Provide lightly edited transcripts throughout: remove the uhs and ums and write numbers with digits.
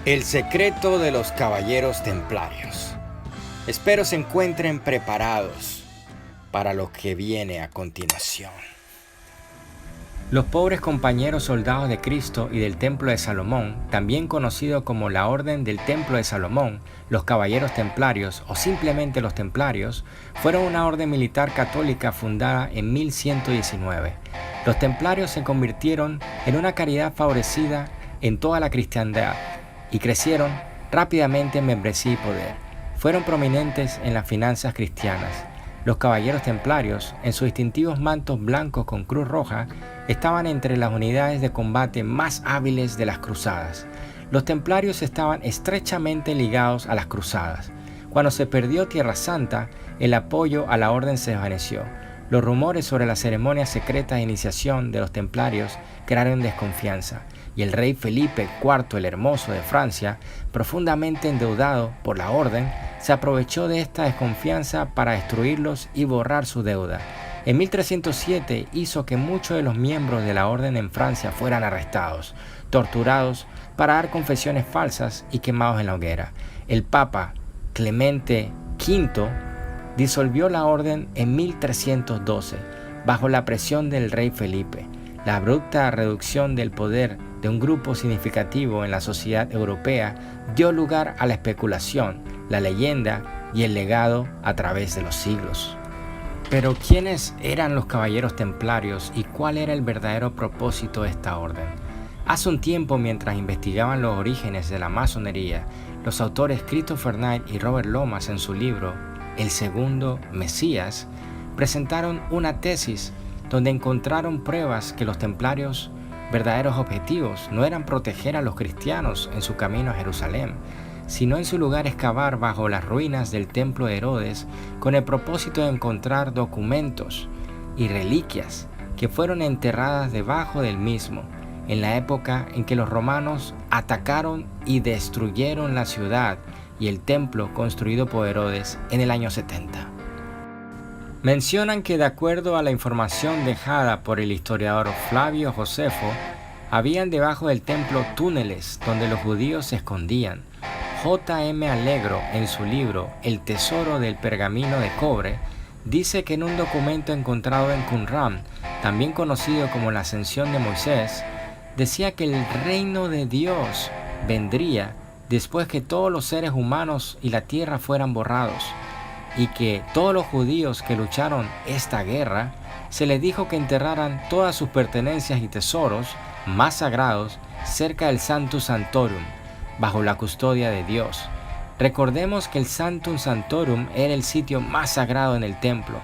El secreto de los caballeros templarios. Espero se encuentren preparados para lo que viene a continuación. Los pobres compañeros soldados de Cristo y del Templo de Salomón, también conocido como la Orden del Templo de Salomón, los Caballeros Templarios o simplemente los Templarios, fueron una orden militar católica fundada en 1119. Los Templarios se convirtieron en una caridad favorecida en toda la cristiandad y crecieron rápidamente en membresía y poder. Fueron prominentes en las finanzas cristianas. Los caballeros templarios, en sus distintivos mantos blancos con cruz roja, estaban entre las unidades de combate más hábiles de las cruzadas. Los templarios estaban estrechamente ligados a las cruzadas. Cuando se perdió Tierra Santa, el apoyo a la orden se desvaneció. Los rumores sobre la ceremonia secreta de iniciación de los templarios crearon desconfianza, y el rey Felipe IV el Hermoso de Francia, profundamente endeudado por la orden, se aprovechó de esta desconfianza para destruirlos y borrar su deuda. En 1307 hizo que muchos de los miembros de la orden en Francia fueran arrestados, torturados para dar confesiones falsas y quemados en la hoguera. El Papa Clemente V disolvió la orden en 1312, bajo la presión del rey Felipe. La abrupta reducción del poder de un grupo significativo en la sociedad europea dio lugar a la especulación, la leyenda y el legado a través de los siglos. Pero ¿quiénes eran los caballeros templarios y cuál era el verdadero propósito de esta orden? Hace un tiempo, mientras investigaban los orígenes de la masonería, los autores Christopher Knight y Robert Lomas en su libro El Segundo Mesías presentaron una tesis donde encontraron pruebas que los templarios verdaderos objetivos no eran proteger a los cristianos en su camino a Jerusalén, sino en su lugar excavar bajo las ruinas del templo de Herodes con el propósito de encontrar documentos y reliquias que fueron enterradas debajo del mismo, en la época en que los romanos atacaron y destruyeron la ciudad y el templo construido por Herodes en el año 70. Mencionan que de acuerdo a la información dejada por el historiador Flavio Josefo, habían debajo del templo túneles donde los judíos se escondían. J.M. Allegro, en su libro El tesoro del pergamino de cobre, dice que en un documento encontrado en Qumran, también conocido como la Ascensión de Moisés, decía que el reino de Dios vendría después que todos los seres humanos y la tierra fueran borrados, y que todos los judíos que lucharon esta guerra, se les dijo que enterraran todas sus pertenencias y tesoros más sagrados cerca del Sanctum Sanctorum, bajo la custodia de Dios. Recordemos que el Sanctum Sanctorum era el sitio más sagrado en el templo.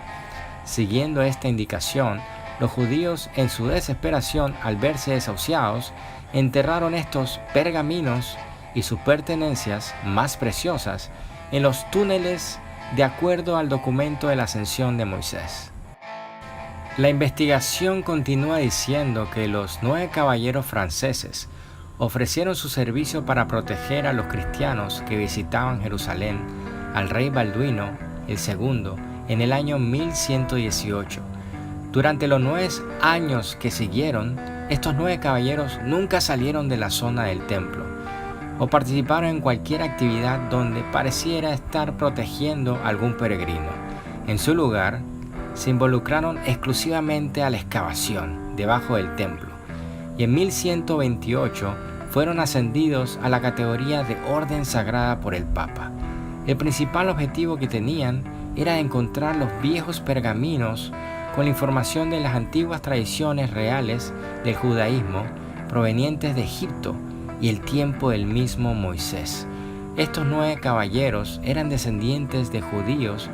Siguiendo esta indicación, los judíos, en su desesperación al verse desahuciados, enterraron estos pergaminos y sus pertenencias más preciosas en los túneles de acuerdo al documento de la Ascensión de Moisés. La investigación continúa diciendo que los 9 caballeros franceses ofrecieron su servicio para proteger a los cristianos que visitaban Jerusalén al rey Balduino II en el año 1118. Durante los 9 años que siguieron, estos 9 caballeros nunca salieron de la zona del templo o participaron en cualquier actividad donde pareciera estar protegiendo a algún peregrino. En su lugar, se involucraron exclusivamente a la excavación debajo del templo y en 1128 fueron ascendidos a la categoría de orden sagrada por el Papa. El principal objetivo que tenían era encontrar los viejos pergaminos con la información de las antiguas tradiciones reales del judaísmo provenientes de Egipto y el tiempo del mismo Moisés. Estos 9 caballeros eran descendientes de judíos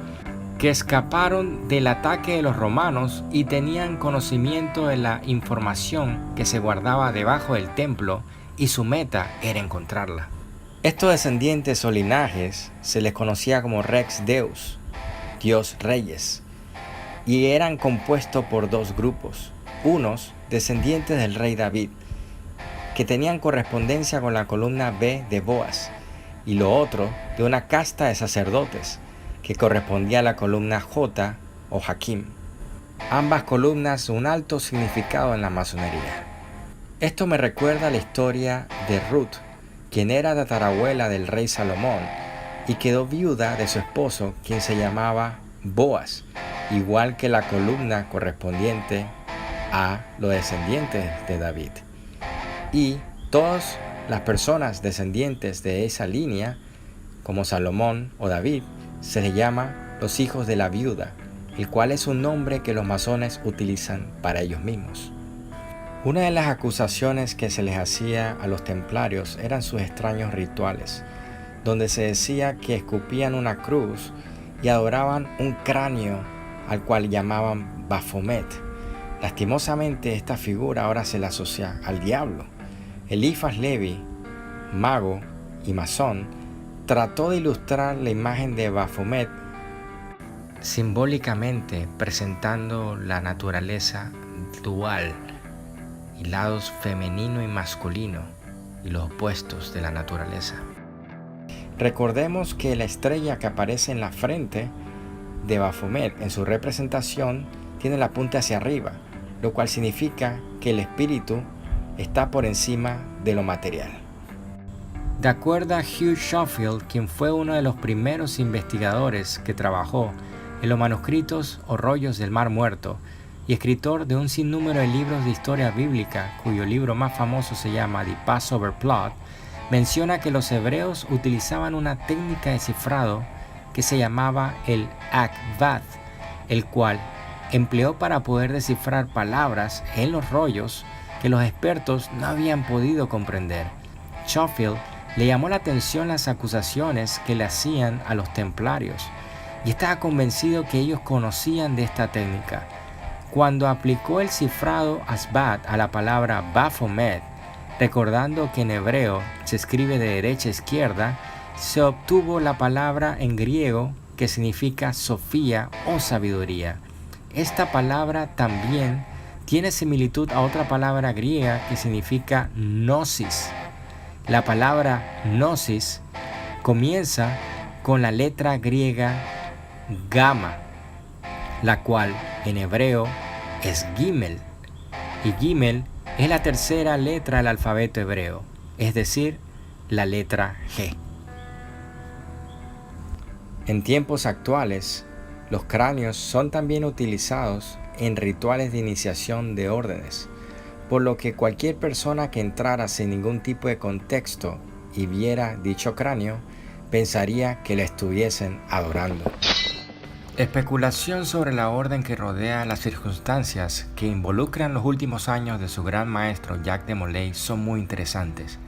que escaparon del ataque de los romanos y tenían conocimiento de la información que se guardaba debajo del templo, y su meta era encontrarla. Estos descendientes o linajes se les conocía como Rex Deus, Dios Reyes, y eran compuestos por 2 grupos, unos descendientes del rey David, que tenían correspondencia con la columna B de Boaz, y lo otro de una casta de sacerdotes, que correspondía a la columna J o Jaquim. Ambas columnas un alto significado en la masonería. Esto me recuerda a la historia de Ruth, quien era tatarabuela del rey Salomón, y quedó viuda de su esposo, quien se llamaba Boaz, igual que la columna correspondiente a los descendientes de David. Y todas las personas descendientes de esa línea, como Salomón o David, se les llama los hijos de la viuda, el cual es un nombre que los masones utilizan para ellos mismos. Una de las acusaciones que se les hacía a los templarios eran sus extraños rituales, donde se decía que escupían una cruz y adoraban un cráneo al cual llamaban Baphomet. Lastimosamente, esta figura ahora se le asocia al diablo. Eliphas Levi, mago y masón, trató de ilustrar la imagen de Baphomet simbólicamente presentando la naturaleza dual y lados femenino y masculino y los opuestos de la naturaleza. Recordemos que la estrella que aparece en la frente de Baphomet en su representación tiene la punta hacia arriba, lo cual significa que el espíritu está por encima de lo material. De acuerdo a Hugh Schofield, quien fue uno de los primeros investigadores que trabajó en los manuscritos o rollos del Mar Muerto y escritor de un sinnúmero de libros de historia bíblica, cuyo libro más famoso se llama The Passover Plot, menciona que los hebreos utilizaban una técnica de cifrado que se llamaba el Akvad, el cual empleó para poder descifrar palabras en los rollos que los expertos no habían podido comprender. Schofield le llamó la atención las acusaciones que le hacían a los templarios y estaba convencido que ellos conocían de esta técnica. Cuando aplicó el cifrado Asbat a la palabra Baphomet, recordando que en hebreo se escribe de derecha a izquierda, se obtuvo la palabra en griego que significa Sofía o sabiduría. Esta palabra también tiene similitud a otra palabra griega que significa gnosis. La palabra gnosis comienza con la letra griega gamma, la cual en hebreo es Gimel, y Gimel es la tercera letra del alfabeto hebreo, es decir, la letra G. En tiempos actuales, los cráneos son también utilizados en rituales de iniciación de órdenes, por lo que cualquier persona que entrara sin ningún tipo de contexto y viera dicho cráneo, pensaría que le estuviesen adorando. Especulación sobre la orden que rodea las circunstancias que involucran los últimos años de su gran maestro Jacques de Molay son muy interesantes.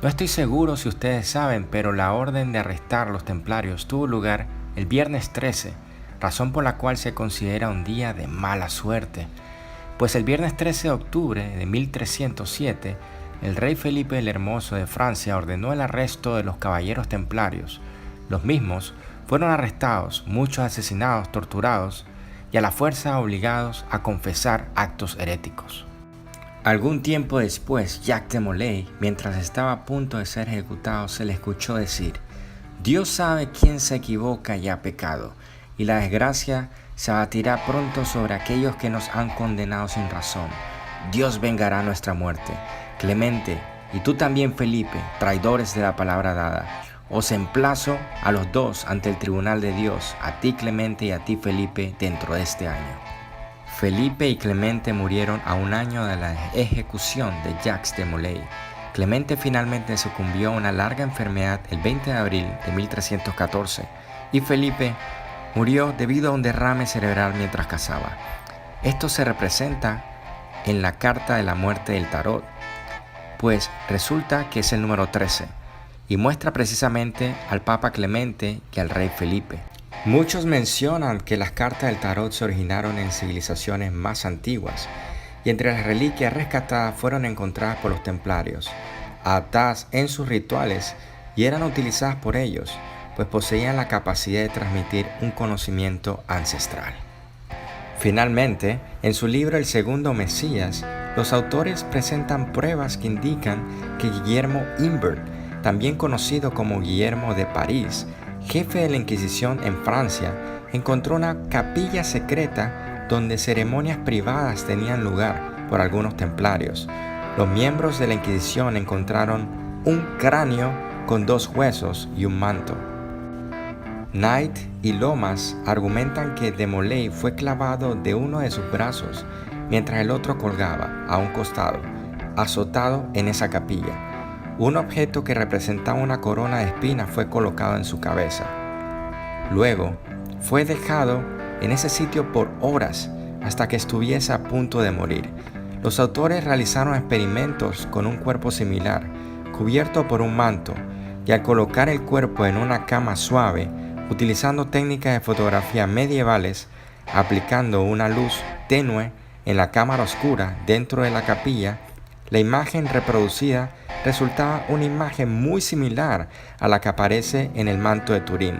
No estoy seguro si ustedes saben, pero la orden de arrestar a los templarios tuvo lugar el viernes 13, razón por la cual se considera un día de mala suerte, pues el viernes 13 de octubre de 1307, el rey Felipe el Hermoso de Francia ordenó el arresto de los caballeros templarios. Los mismos fueron arrestados, muchos asesinados, torturados y a la fuerza obligados a confesar actos heréticos. Algún tiempo después, Jacques de Molay, mientras estaba a punto de ser ejecutado, se le escuchó decir: Dios sabe quién se equivoca y ha pecado, y la desgracia se abatirá pronto sobre aquellos que nos han condenado sin razón. Dios vengará nuestra muerte. Clemente, y tú también, Felipe, traidores de la palabra dada, os emplazo a los dos ante el tribunal de Dios, a ti Clemente y a ti Felipe, dentro de este año. Felipe y Clemente murieron a un año de la ejecución de Jacques de Molay. Clemente finalmente sucumbió a una larga enfermedad el 20 de abril de 1314 y Felipe murió debido a un derrame cerebral mientras cazaba. Esto se representa en la carta de la muerte del tarot, pues resulta que es el número 13 y muestra precisamente al Papa Clemente y al rey Felipe. Muchos mencionan que las cartas del tarot se originaron en civilizaciones más antiguas y entre las reliquias rescatadas fueron encontradas por los templarios, adaptadas en sus rituales y eran utilizadas por ellos, pues poseían la capacidad de transmitir un conocimiento ancestral. Finalmente, en su libro El Segundo Mesías, los autores presentan pruebas que indican que Guillermo Imbert, también conocido como Guillermo de París, jefe de la Inquisición en Francia, encontró una capilla secreta donde ceremonias privadas tenían lugar por algunos templarios. Los miembros de la Inquisición encontraron un cráneo con 2 huesos y un manto. Knight y Lomas argumentan que Demolay fue clavado de uno de sus brazos mientras el otro colgaba a un costado, azotado en esa capilla. Un objeto que representaba una corona de espinas fue colocado en su cabeza. Luego, fue dejado en ese sitio por horas hasta que estuviese a punto de morir. Los autores realizaron experimentos con un cuerpo similar, cubierto por un manto, y al colocar el cuerpo en una cama suave, utilizando técnicas de fotografía medievales, aplicando una luz tenue en la cámara oscura dentro de la capilla, la imagen reproducida resultaba una imagen muy similar a la que aparece en el manto de Turín.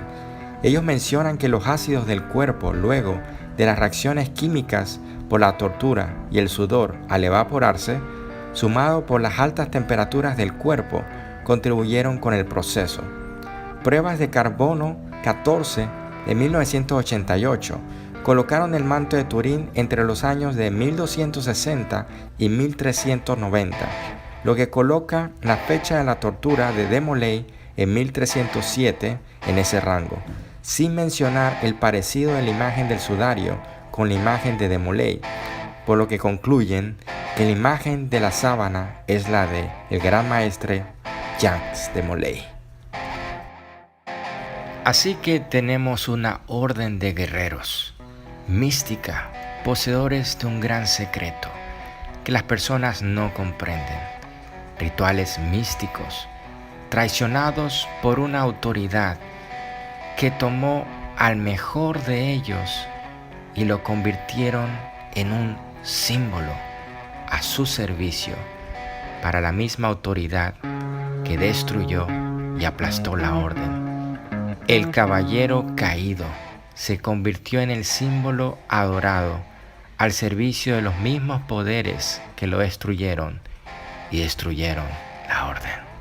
Ellos mencionan que los ácidos del cuerpo, luego de las reacciones químicas por la tortura y el sudor al evaporarse, sumado por las altas temperaturas del cuerpo, contribuyeron con el proceso. Pruebas de carbono 14 de 1988 colocaron el manto de Turín entre los años de 1260 y 1390, lo que coloca la fecha de la tortura de Demolay en 1307 en ese rango, sin mencionar el parecido de la imagen del sudario con la imagen de Demolay, por lo que concluyen que la imagen de la sábana es la de el gran maestre Jacques Demolay. Así que tenemos una orden de guerreros, mística, poseedores de un gran secreto que las personas no comprenden, rituales místicos, traicionados por una autoridad que tomó al mejor de ellos y lo convirtieron en un símbolo a su servicio para la misma autoridad que destruyó y aplastó la orden. El caballero caído se convirtió en el símbolo adorado al servicio de los mismos poderes que lo destruyeron y destruyeron la orden.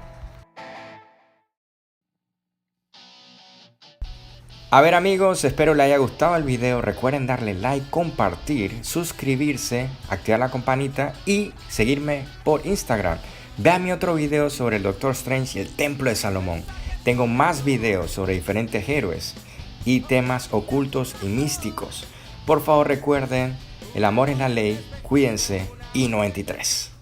A ver amigos, espero les haya gustado el video. Recuerden darle like, compartir, suscribirse, activar la campanita y seguirme por Instagram. Vean mi otro video sobre el Doctor Strange y el Templo de Salomón. Tengo más videos sobre diferentes héroes y temas ocultos y místicos. Por favor recuerden, el amor es la ley, cuídense y 93.